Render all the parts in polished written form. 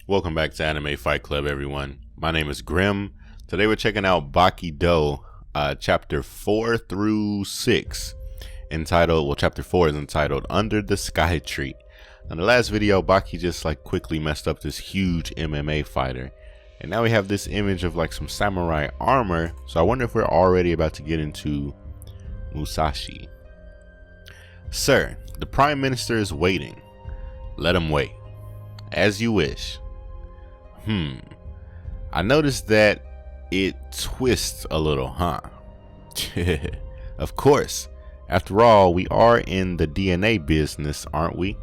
Welcome back to AnimeFightClub, everyone. My name is Grim. Today we're checking out Baki Do, chapter 4 through 6, entitled, chapter 4 is entitled Under the Sky Tree. In the last video, Baki just quickly messed up this huge MMA fighter. And now we have this image of some samurai armor. So I wonder if we're already about to get into Musashi. Sir, the Prime Minister is waiting. Let him wait. As you wish. I noticed that it twists a little, huh? Of course. After all, we are in the DNA business, aren't we?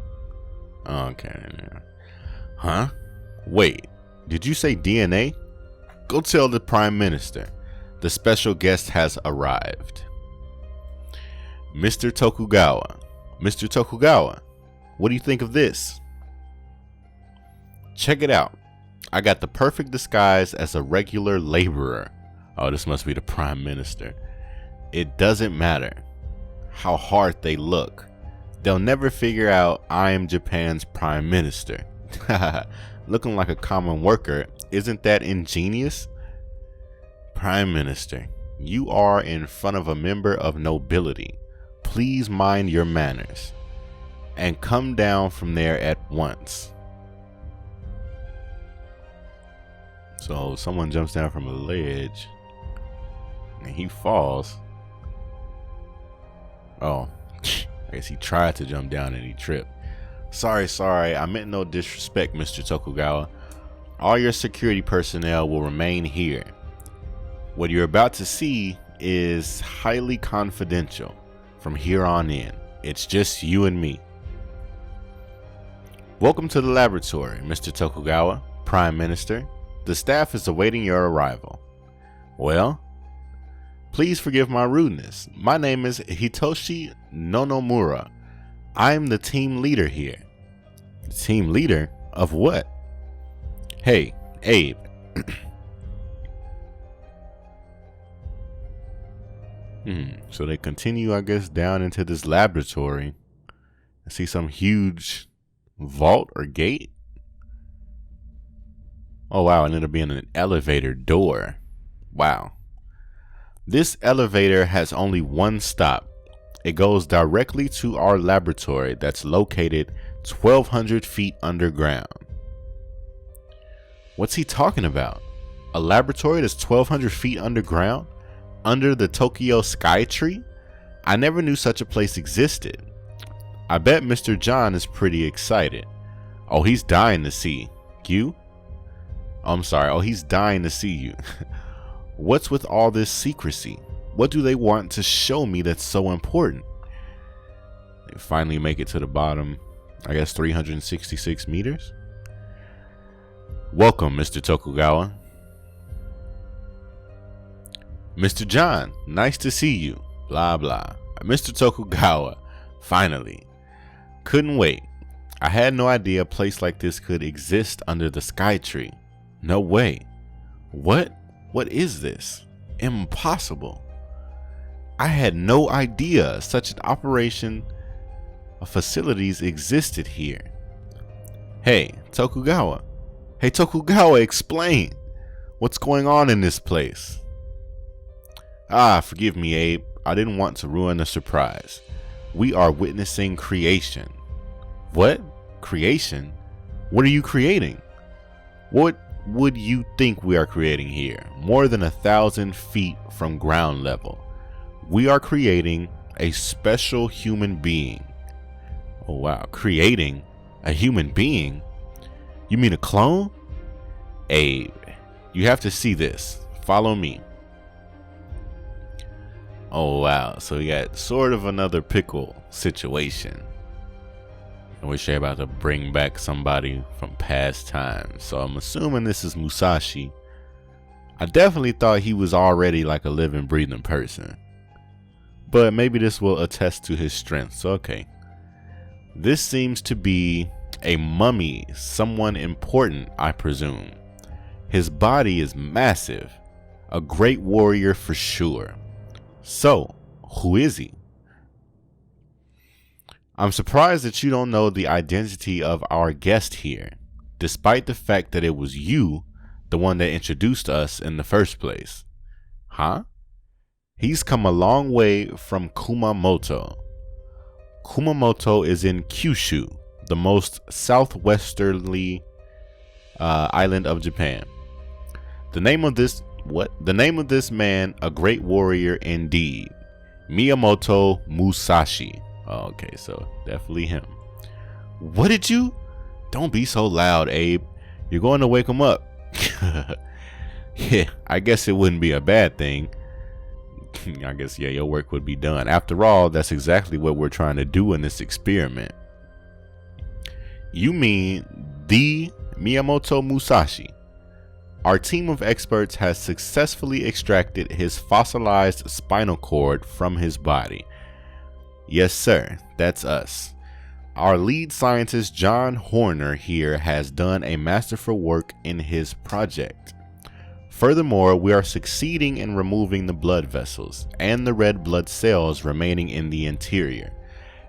Okay. Huh? Wait, did you say DNA? Go tell the Prime Minister. The special guest has arrived. Mr. Tokugawa. Mr. Tokugawa, what do you think of this? Check it out. I got the perfect disguise as a regular laborer. Oh, this must be the Prime Minister. It doesn't matter how hard they look. They'll never figure out I am Japan's Prime Minister. Looking like a common worker, isn't that ingenious? Prime Minister, you are in front of a member of nobility. Please mind your manners and come down from there at once. So someone jumps down from a ledge and he falls. Oh, I guess he tried to jump down and he tripped. Sorry, I meant no disrespect, Mr. Tokugawa. All your security personnel will remain here. What you're about to see is highly confidential. From here on in, it's just you and me. Welcome to the laboratory, Mr. Tokugawa, Prime Minister. The staff is awaiting your arrival. Well, please forgive my rudeness. My name is Hitoshi Nonomura. I'm the team leader here. Team leader of what? Hey, Abe. So they continue, I guess, down into this laboratory. I see some huge vault or gate. Oh, wow. And it'll be in an elevator door. Wow. This elevator has only one stop. It goes directly to our laboratory that's located 1,200 feet underground. What's he talking about? A laboratory that's 1,200 feet underground? Under the Tokyo Sky Tree? I never knew such a place existed. I bet Mr. John is pretty excited. Oh, he's dying to see you. I'm sorry. Oh, he's dying to see you. What's with all this secrecy? What do they want to show me that's so important? They finally make it to the bottom. I guess 366 meters. Welcome, Mr. Tokugawa. Mr. John, nice to see you. Blah, blah. Mr. Tokugawa, finally. Couldn't wait. I had no idea a place like this could exist under the Sky Tree. No way. What? What is this? Impossible. I had no idea such an operation of facilities existed here. Hey, Tokugawa. Hey, Tokugawa, explain. What's going on in this place? Ah, forgive me, Abe. I didn't want to ruin the surprise. We are witnessing creation. What? Creation? What are you creating? What would you think we are creating here? More than 1,000 feet from ground level. We are creating a special human being. Oh, wow. Creating a human being? You mean a clone? Abe, you have to see this. Follow me. Oh, wow. So we got sort of another pickle situation. I wish they're about to bring back somebody from past times. So I'm assuming this is Musashi. I definitely thought he was already like a living, breathing person. But maybe this will attest to his strength. So, okay. This seems to be a mummy. Someone important, I presume. His body is massive. A great warrior for sure. So, who is he? I'm surprised that you don't know the identity of our guest here. despite the fact that it was you, the one that introduced us in the first place. Huh? He's come a long way from Kumamoto. Kumamoto is in Kyushu, the most southwesterly island of Japan. The name of this man, a great warrior indeed. Miyamoto Musashi. Oh, okay, so definitely him. What did you? Don't be so loud, Abe. You're going to wake him up. Yeah, I guess it wouldn't be a bad thing. I guess, yeah, your work would be done. After all, that's exactly what we're trying to do in this experiment. You mean the Miyamoto Musashi? Our team of experts has successfully extracted his fossilized spinal cord from his body. Yes, sir, that's us. Our lead scientist, John Horner, here has done a masterful work in his project. Furthermore, we are succeeding in removing the blood vessels and the red blood cells remaining in the interior.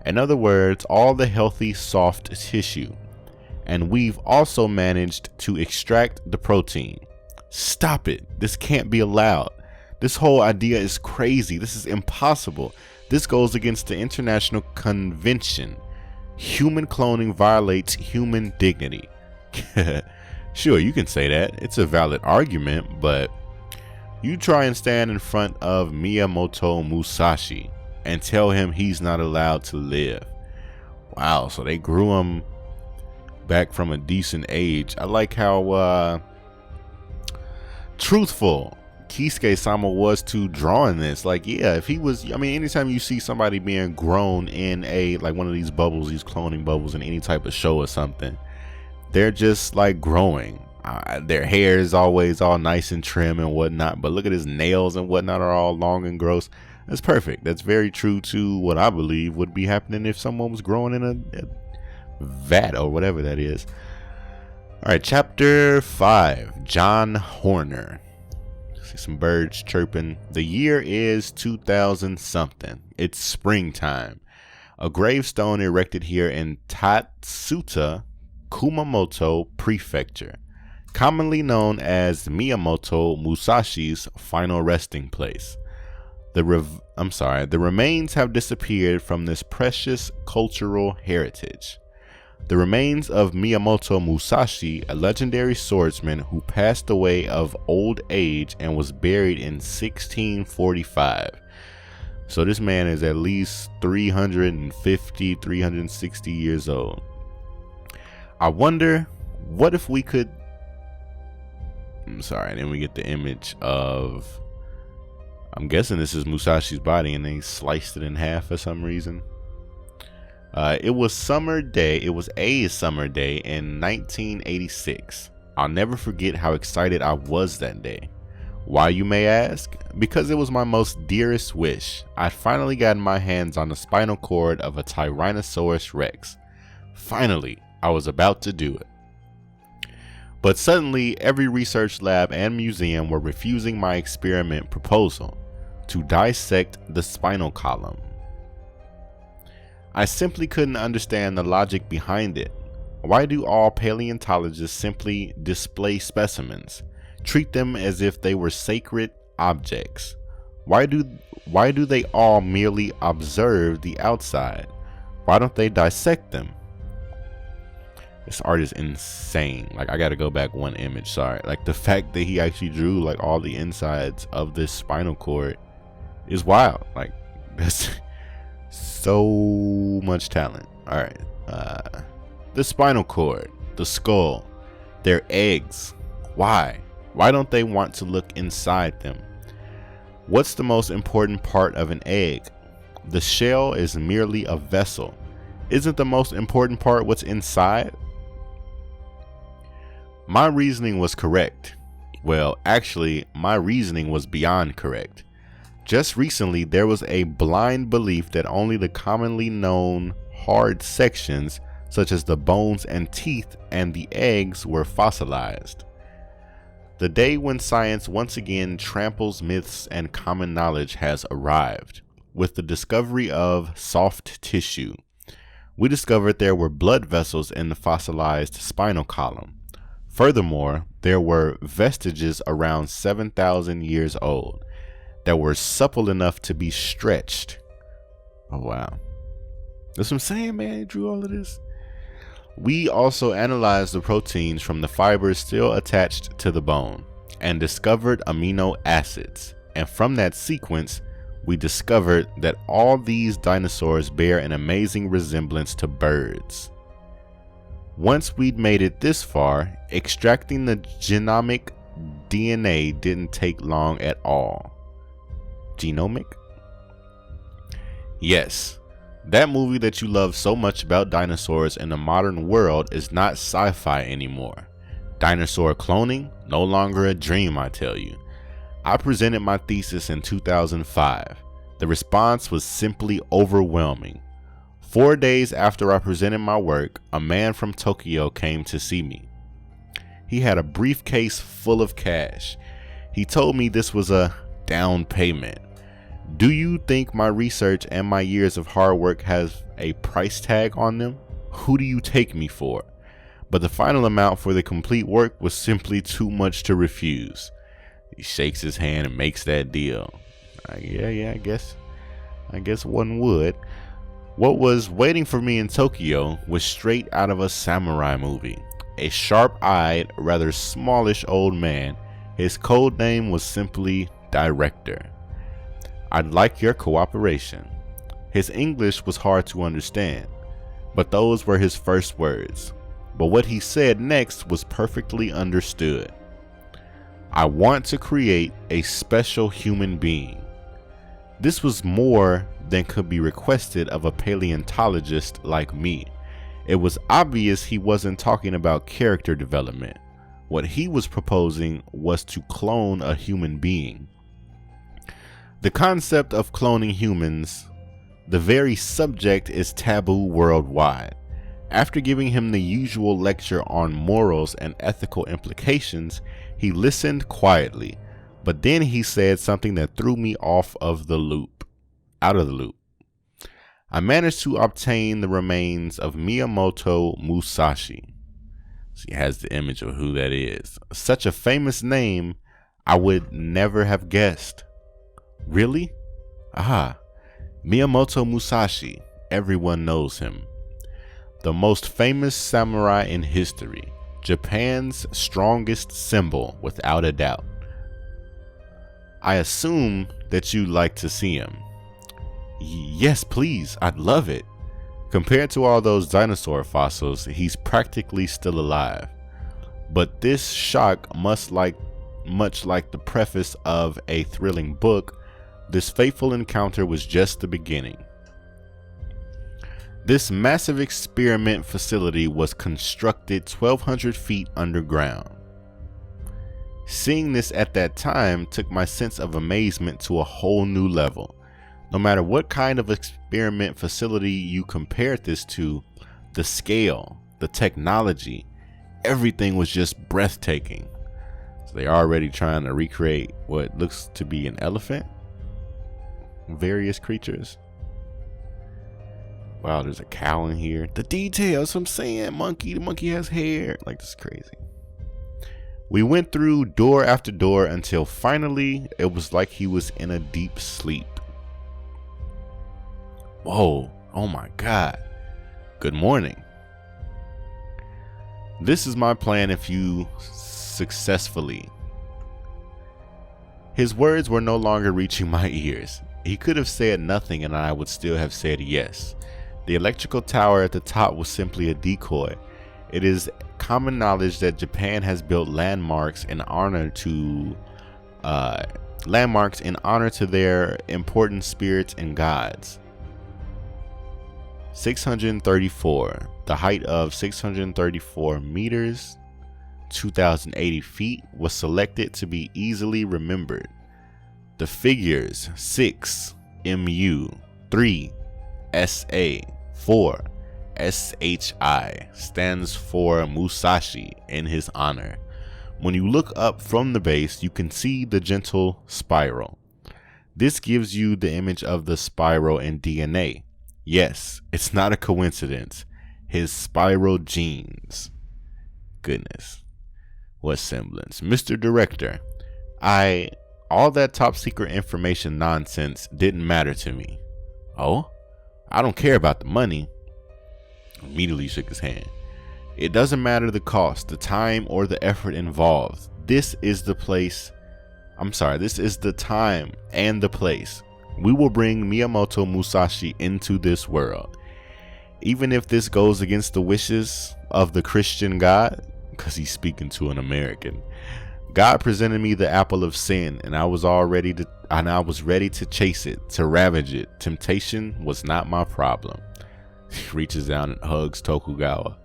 In other words, all the healthy soft tissue. And we've also managed to extract the protein. Stop it. This can't be allowed. This whole idea is crazy. This is impossible. This goes against the international convention. Human cloning violates human dignity. Sure, you can say that. It's a valid argument, but you try and stand in front of Miyamoto Musashi and tell him he's not allowed to live. Wow, so they grew him back from a decent age. I like how truthful Keisuke-sama was to drawing this. Like, yeah, if he was, I mean, anytime you see somebody being grown in a, like one of these bubbles, these cloning bubbles in any type of show or something, they're just like growing. Their hair is always all nice and trim and whatnot, but look at his nails and whatnot are all long and gross. That's perfect. That's very true to what I believe would be happening if someone was growing in a vat or whatever that is. All right, chapter 5, John Horner. See some birds chirping. The year is 2000 something. It's springtime. A gravestone erected here in Tatsuta, Kumamoto Prefecture, commonly known as Miyamoto Musashi's final resting place. The remains have disappeared from this precious cultural heritage. The remains of Miyamoto Musashi, a legendary swordsman who passed away of old age and was buried in 1645. So this man is at least 350, 360 years old. I wonder, what if we could, then we get the image of, I'm guessing this is Musashi's body and they sliced it in half for some reason. It was a summer day in 1986. I'll never forget how excited I was that day. Why, you may ask? Because it was my most dearest wish. I'd finally gotten my hands on the spinal cord of a Tyrannosaurus Rex. Finally, I was about to do it. But suddenly, every research lab and museum were refusing my experiment proposal to dissect the spinal column. I simply couldn't understand the logic behind it. Why do all paleontologists simply display specimens, treat them as if they were sacred objects? Why do they all merely observe the outside? Why don't they dissect them? This art is insane. Like, I gotta go back one image, sorry. Like, the fact that he actually drew like all the insides of this spinal cord is wild. Like, that's so much talent. All right, the spinal cord, the skull, their eggs. Why don't they want to look inside them? What's the most important part of an egg? The shell is merely a vessel. Isn't the most important part what's inside? My reasoning was correct. Well, actually, my reasoning was beyond correct. Just recently, there was a blind belief that only the commonly known hard sections, such as the bones and teeth and the eggs, were fossilized. The day when science once again tramples myths and common knowledge has arrived. With the discovery of soft tissue, we discovered there were blood vessels in the fossilized spinal column. Furthermore, there were vestiges around 7,000 years old that were supple enough to be stretched. Oh, wow. That's what I'm saying, man. He drew all of this. We also analyzed the proteins from the fibers still attached to the bone and discovered amino acids. And from that sequence, we discovered that all these dinosaurs bear an amazing resemblance to birds. Once we'd made it this far, extracting the genomic DNA didn't take long at all. Genomic? Yes, that movie that you love so much about dinosaurs in the modern world is not sci-fi anymore. Dinosaur cloning? No longer a dream, I tell you. I presented my thesis in 2005. The response was simply overwhelming. 4 days after I presented my work, a man from Tokyo came to see me. He had a briefcase full of cash. He told me this was a down payment. Do you think my research and my years of hard work has a price tag on them? Who do you take me for? But the final amount for the complete work was simply too much to refuse. He shakes his hand and makes that deal. Yeah, I guess one would. What was waiting for me in Tokyo was straight out of a samurai movie. A sharp-eyed, rather smallish old man. His code name was simply Director. I'd like your cooperation. His English was hard to understand, but those were his first words. But what he said next was perfectly understood. I want to create a special human being. This was more than could be requested of a paleontologist like me. It was obvious he wasn't talking about character development. What he was proposing was to clone a human being. The concept of cloning humans, the very subject, is taboo worldwide. After giving him the usual lecture on morals and ethical implications, he listened quietly, but then he said something that threw me out of the loop. I managed to obtain the remains of Miyamoto Musashi. She has the image of who that is. Such a famous name, I would never have guessed. Really? Miyamoto Musashi. Everyone knows him. The most famous samurai in history. Japan's strongest symbol, without a doubt. I assume that you'd like to see him. Yes, please. I'd love it. Compared to all those dinosaur fossils, he's practically still alive. But this shock, much like the preface of a thrilling book, this fateful encounter was just the beginning. This massive experiment facility was constructed 1,200 feet underground. Seeing this at that time took my sense of amazement to a whole new level. No matter what kind of experiment facility you compared this to, the scale, the technology, everything was just breathtaking. So they're already trying to recreate what looks to be an elephant. Various creatures. Wow, there's a cow in here. The details, I'm saying, monkey. The monkey has hair. Like, this is crazy. We went through door after door until finally it was like he was in a deep sleep. Whoa, oh my God. Good morning. This is my plan if you successfully. His words were no longer reaching my ears. He could have said nothing and I would still have said yes. The electrical tower at the top was simply a decoy. It is common knowledge that Japan has built landmarks in honor to their important spirits and gods. 634. The height of 634 meters, 2,080 feet, was selected to be easily remembered. The figures 6 MU, 3 SA, 4 SHI stands for Musashi in his honor. When you look up from the base, you can see the gentle spiral. This gives you the image of the spiral in DNA. Yes, it's not a coincidence. His spiral genes. Goodness. What semblance? Mr. Director, all that top secret information nonsense didn't matter to me. Oh? I don't care about the money. Immediately shook his hand. It doesn't matter the cost, the time, or the effort involved. This is the time and the place. We will bring Miyamoto Musashi into this world. Even if this goes against the wishes of the Christian God, because he's speaking to an American. God presented me the apple of sin, and I was ready to chase it, to ravage it. Temptation was not my problem. He reaches down and hugs Tokugawa.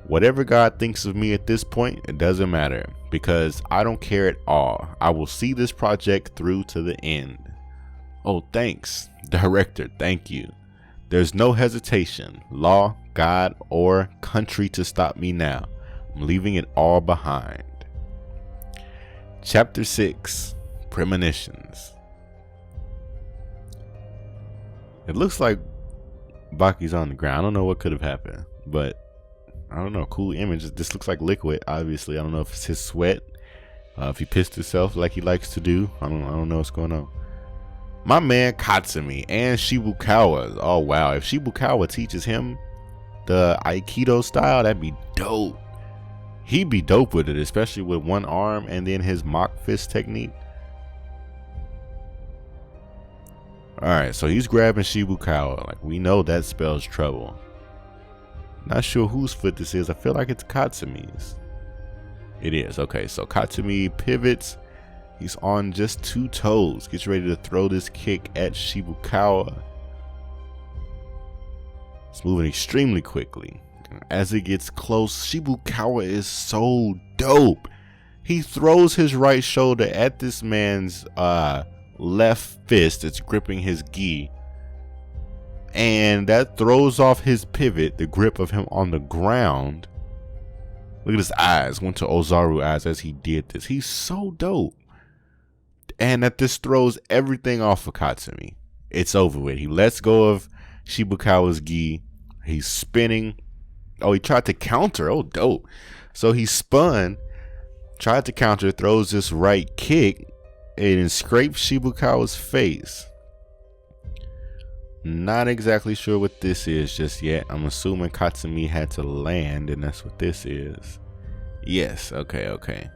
Whatever God thinks of me at this point, it doesn't matter, because I don't care at all. I will see this project through to the end. Oh, thanks, Director, thank you. There's no hesitation, law, God, or country to stop me now. I'm leaving it all behind. Chapter 6, Premonitions. It looks like Baki's on the ground. I don't know what could have happened, but I don't know. Cool image. This looks like liquid, obviously. I don't know if it's his sweat, if he pissed himself like he likes to do. I don't know what's going on. My man Katsumi and Shibukawa. Oh wow, if Shibukawa teaches him the Aikido style, that'd be dope. He'd be dope with it, especially with one arm and then his mock fist technique. Alright, so he's grabbing Shibukawa. Like, we know that spells trouble. Not sure whose foot this is. I feel like it's Katsumi's. It is. Okay, so Katsumi pivots. He's on just 2 toes. Gets ready to throw this kick at Shibukawa. It's moving extremely quickly. As it gets close, Shibukawa is so dope. He throws his right shoulder at this man's left fist. It's gripping his gi. And that throws off his pivot, the grip of him on the ground. Look at his eyes. Went to Ozaru eyes as he did this. He's so dope. And that this throws everything off of Katsumi. It's over with. He lets go of Shibukawa's gi. He's spinning. Oh, he tried to counter. Oh, dope. So he spun, tried to counter, throws this right kick, and scrapes Shibukawa's face. Not exactly sure what this is just yet. I'm assuming Katsumi had to land, and that's what this is. Yes, okay.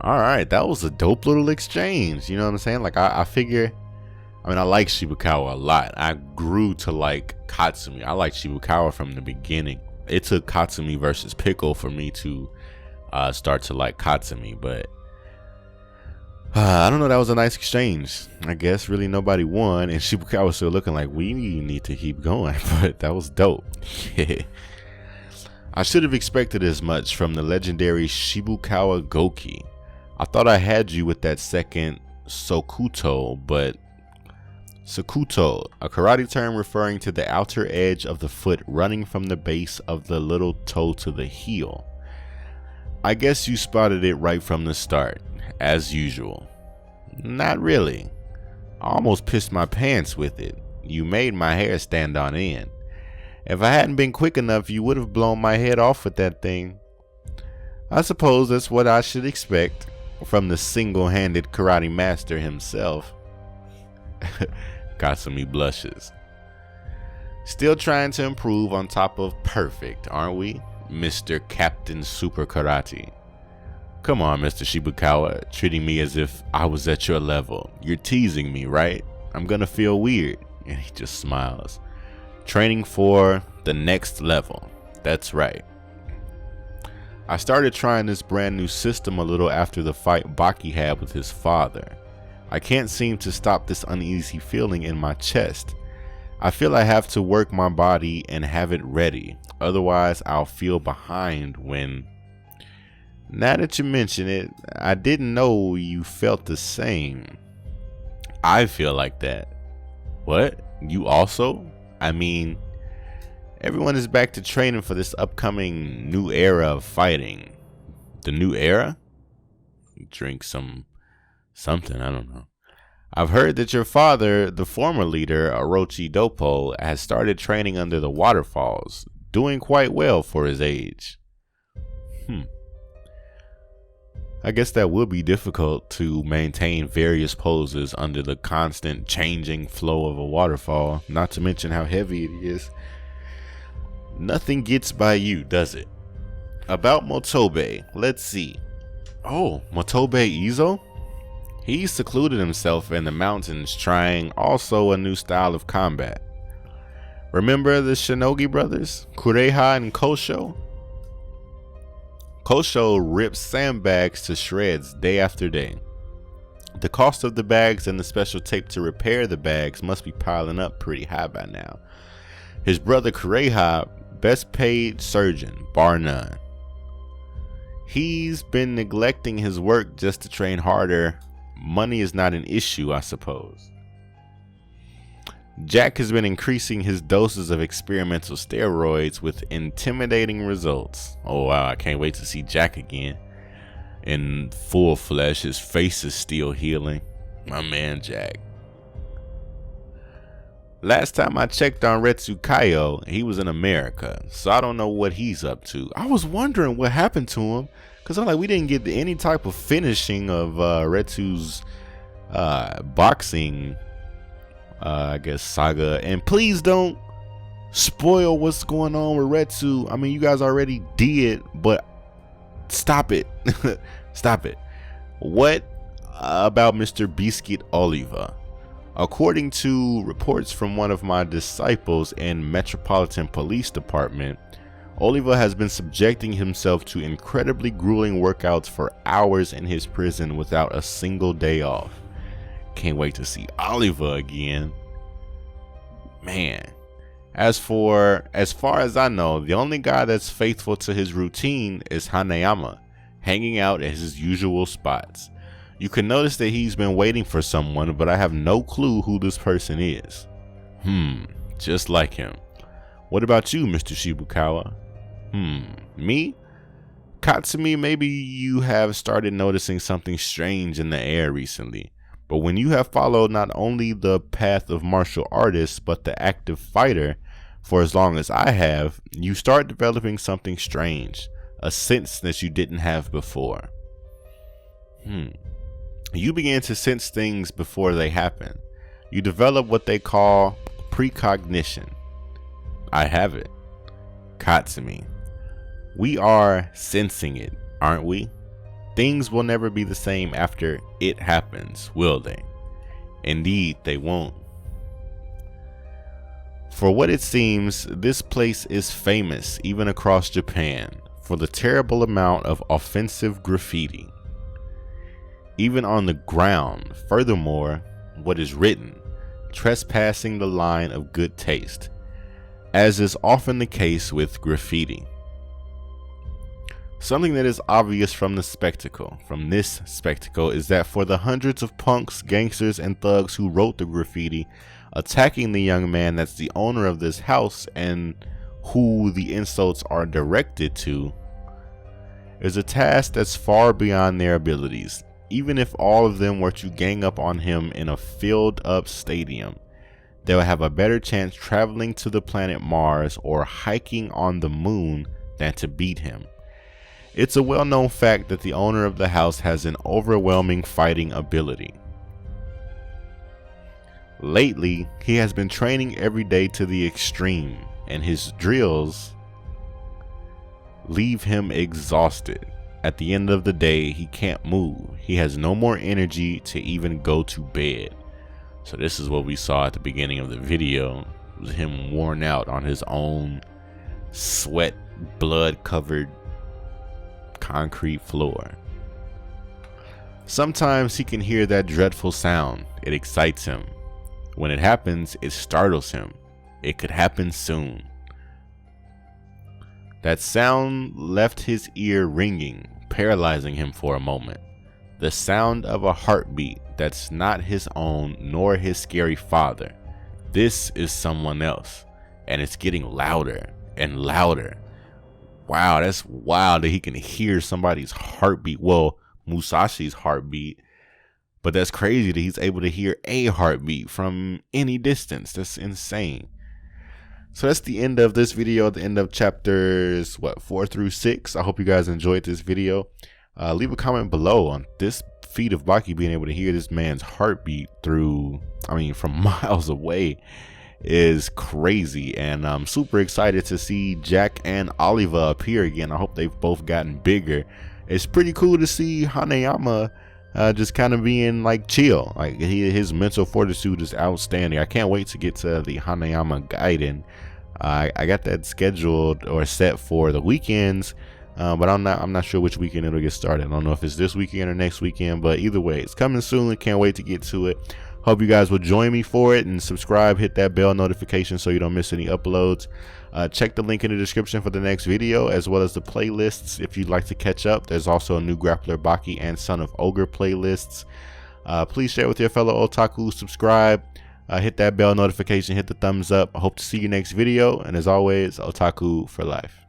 Alright, that was a dope little exchange. You know what I'm saying? Like, I figure, I like Shibukawa a lot. I grew to like Katsumi. I like Shibukawa from the beginning. It took Katsumi versus Pickle for me to start to like Katsumi, but I don't know. That was a nice exchange. I guess really nobody won, and Shibukawa was still looking like we need to keep going, but that was dope. I should have expected as much from the legendary Shibukawa Goki. I thought I had you with that second Sokuto, but Sakuto, a karate term referring to the outer edge of the foot running from the base of the little toe to the heel. I guess you spotted it right from the start, as usual. Not really. I almost pissed my pants with it. You made my hair stand on end. If I hadn't been quick enough, you would have blown my head off with that thing. I suppose that's what I should expect from the single-handed karate master himself. Katsumi blushes. Still trying to improve on top of perfect, aren't we, Mr. Captain Super Karate? Come on, Mr. Shibukawa, treating me as if I was at your level. You're teasing me, right? I'm gonna feel weird. And he just smiles. Training for the next level. That's right. I started trying this brand new system a little after the fight Baki had with his father. I can't seem to stop this uneasy feeling in my chest. I feel I have to work my body and have it ready. Otherwise, I'll feel behind when... Now that you mention it, I didn't know you felt the same. I feel like that. What? You also? I mean, everyone is back to training for this upcoming new era of fighting. The new era? Drink something, I don't know. I've heard that your father, the former leader, Orochi Doppo, has started training under the waterfalls, doing quite well for his age. I guess that would be difficult to maintain various poses under the constant changing flow of a waterfall, not to mention how heavy it is. Nothing gets by you, does it? About Motobe, let's see. Oh, Motobe Izo? He secluded himself in the mountains, trying also a new style of combat. Remember the Shinogi brothers, Kureha and Kosho? Kosho rips sandbags to shreds day after day. The cost of the bags and the special tape to repair the bags must be piling up pretty high by now. His brother Kureha, best paid surgeon, bar none. He's been neglecting his work just to train harder. Money is not an issue, I suppose. Jack has been increasing his doses of experimental steroids with intimidating results. Oh wow, I can't wait to see Jack again. In full flesh, his face is still healing. My man Jack. Last time I checked on Retsukayo, he was in America, so I don't know what he's up to. I was wondering what happened to him, because I'm like, we didn't get any type of finishing of Retsu's boxing I guess saga, and please don't spoil what's going on with Retsu. I mean, you guys already did, but stop it. Stop it. What about Mr. Biscuit Oliva? According to reports from one of my disciples in Metropolitan Police Department, Oliva has been subjecting himself to incredibly grueling workouts for hours in his prison without a single day off. Can't wait to see Oliva again. Man. As far as I know, the only guy that's faithful to his routine is Hanayama, hanging out at his usual spots. You can notice that he's been waiting for someone, but I have no clue who this person is. Just like him. What about you, Mr. Shibukawa? Me? Katsumi, maybe you have started noticing something strange in the air recently. But when you have followed not only the path of martial artists, but the active fighter for as long as I have, you start developing something strange, a sense that you didn't have before. You begin to sense things before they happen. You develop what they call precognition. I have it. Katsumi. We are sensing it, aren't we? Things will never be the same after it happens, will they? Indeed, they won't. For what it seems, this place is famous even across Japan for the terrible amount of offensive graffiti. Even on the ground, furthermore, what is written, trespassing the line of good taste, as is often the case with graffiti. Something that is obvious from this spectacle, is that for the hundreds of punks, gangsters, and thugs who wrote the graffiti, attacking the young man that's the owner of this house and who the insults are directed to is a task that's far beyond their abilities. Even if all of them were to gang up on him in a filled up stadium, they will have a better chance traveling to the planet Mars or hiking on the moon than to beat him. It's a well-known fact that the owner of the house has an overwhelming fighting ability. Lately, he has been training every day to the extreme, and his drills leave him exhausted. At the end of the day, he can't move. He has no more energy to even go to bed. So this is what we saw at the beginning of the video. It was him worn out on his own sweat, blood-covered concrete floor. Sometimes he can hear that dreadful sound. It excites him. When it happens, it startles him. It could happen soon. That sound left his ear ringing, paralyzing him for a moment. The sound of a heartbeat that's not his own nor his scary father. This is someone else, and it's getting louder and louder. Wow, that's wild that he can hear somebody's heartbeat. Well, Musashi's heartbeat. But that's crazy that he's able to hear a heartbeat from any distance. That's insane. So that's the end of this video, the end of chapters 4 through 6. I hope you guys enjoyed this video. Leave a comment below on this feat of Baki being able to hear this man's heartbeat through, I mean, from miles away is crazy. And I'm super excited to see Jack and Oliver appear again. I hope they've both gotten bigger. It's pretty cool to see Hanayama just kind of being like chill. Like his mental fortitude is outstanding. I can't wait to get to the Hanayama Gaiden. I got that scheduled or set for the weekends, but I'm not sure which weekend it'll get started. I don't know if it's this weekend or next weekend, but either way, it's coming soon. Can't wait to get to it. Hope you guys will join me for it, and subscribe, hit that bell notification so you don't miss any uploads. Check the link in the description for the next video, as well as the playlists if you'd like to catch up. There's also a new Grappler, Baki, and Son of Ogre playlists. Please share with your fellow otaku, subscribe, hit that bell notification, hit the thumbs up. I hope to see you next video, and as always, otaku for life.